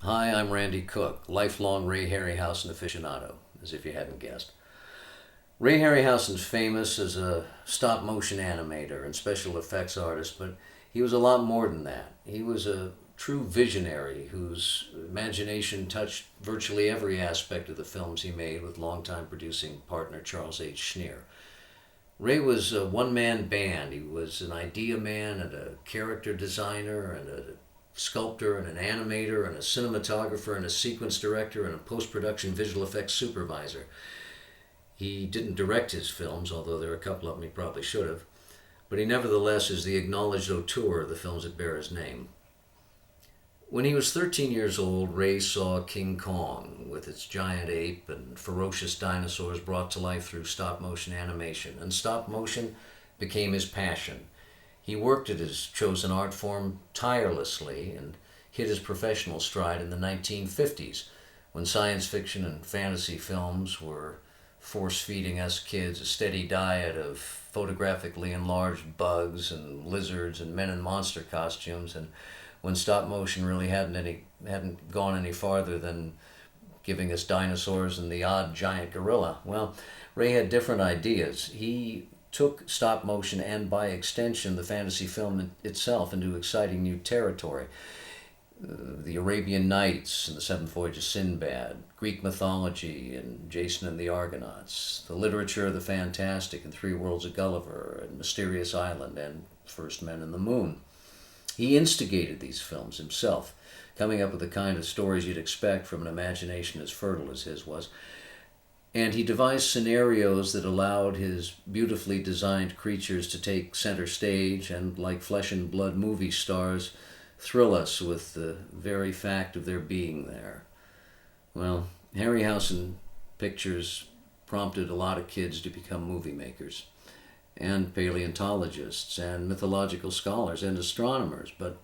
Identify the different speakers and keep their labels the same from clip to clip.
Speaker 1: Hi, I'm Randy Cook, lifelong Ray Harryhausen aficionado, as if you hadn't guessed. Ray Harryhausen's famous as a stop motion animator and special effects artist, but he was a lot more than that. He was a true visionary whose imagination touched virtually every aspect of the films he made with longtime producing partner Charles H. Schneer. Ray was a one-man band. He was an idea man and a character designer and a sculptor and an animator and a cinematographer and a sequence director and a post-production visual effects supervisor. He didn't direct his films, although there are a couple of them he probably should have, but he nevertheless is the acknowledged auteur of the films that bear his name. When he was 13 years old, Ray saw King Kong with its giant ape and ferocious dinosaurs brought to life through stop-motion animation, and stop-motion became his passion. He worked at his chosen art form tirelessly and hit his professional stride in the 1950s, when science fiction and fantasy films were force-feeding us kids a steady diet of photographically enlarged bugs and lizards and men in monster costumes, and when stop motion really hadn't gone any farther than giving us dinosaurs and the odd giant gorilla. Well, Ray had different ideas. He took stop motion and, by extension, the fantasy film itself into exciting new territory. The Arabian Nights and the Seventh Voyage of Sinbad, Greek mythology and Jason and the Argonauts, the literature of the fantastic and Three Worlds of Gulliver and Mysterious Island and First Men in the Moon. He instigated these films himself, coming up with the kind of stories you'd expect from an imagination as fertile as his was. And he devised scenarios that allowed his beautifully designed creatures to take center stage and, like flesh and blood movie stars, thrill us with the very fact of their being there. Well, Harryhausen pictures prompted a lot of kids to become movie makers, and paleontologists, and mythological scholars, and astronomers, but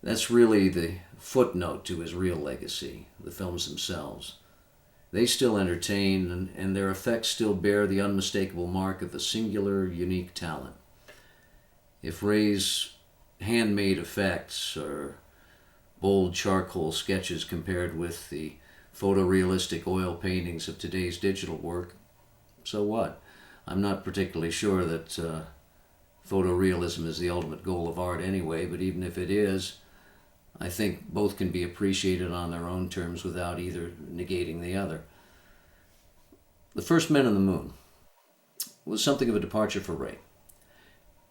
Speaker 1: that's really the footnote to his real legacy, the films themselves. They still entertain, and their effects still bear the unmistakable mark of a singular, unique talent. If Ray's handmade effects or bold charcoal sketches compared with the photorealistic oil paintings of today's digital work, so what? I'm not particularly sure that photorealism is the ultimate goal of art anyway, but even if it is, I think both can be appreciated on their own terms without either negating the other. The First Men on the Moon was something of a departure for Ray.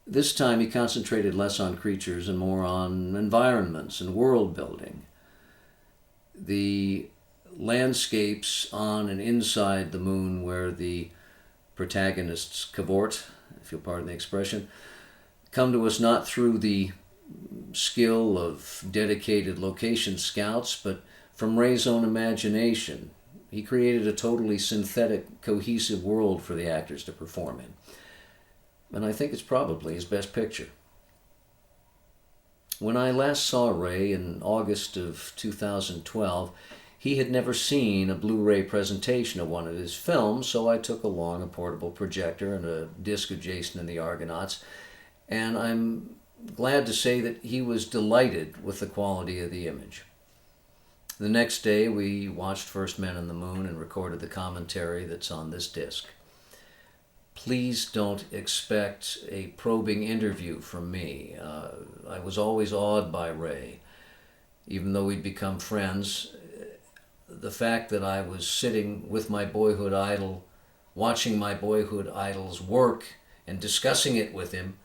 Speaker 1: This time he concentrated less on creatures and more on environments and world building. The landscapes on and inside the moon where the protagonists cavort, if you'll pardon the expression, come to us not through the skill of dedicated location scouts, but from Ray's own imagination. He created a totally synthetic, cohesive world for the actors to perform in. And I think it's probably his best picture. When I last saw Ray in August of 2012, he had never seen a Blu-ray presentation of one of his films, so I took along a portable projector and a disc of Jason and the Argonauts, and I'm glad to say that he was delighted with the quality of the image. The next day we watched First Men on the Moon and recorded the commentary that's on this disc. Please don't expect a probing interview from me. I was always awed by Ray. Even though we'd become friends, the fact that I was sitting with my boyhood idol, watching my boyhood idol's work and discussing it with him,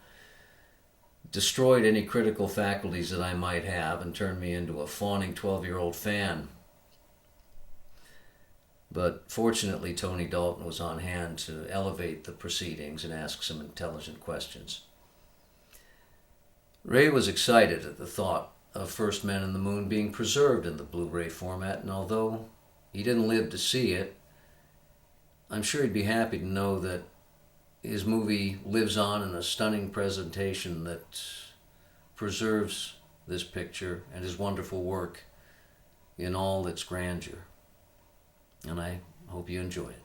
Speaker 1: destroyed any critical faculties that I might have and turned me into a fawning 12-year-old fan. But fortunately, Tony Dalton was on hand to elevate the proceedings and ask some intelligent questions. Ray was excited at the thought of First Men on the Moon being preserved in the Blu-ray format, and although he didn't live to see it, I'm sure he'd be happy to know that his movie lives on in a stunning presentation that preserves this picture and his wonderful work in all its grandeur. And I hope you enjoy it.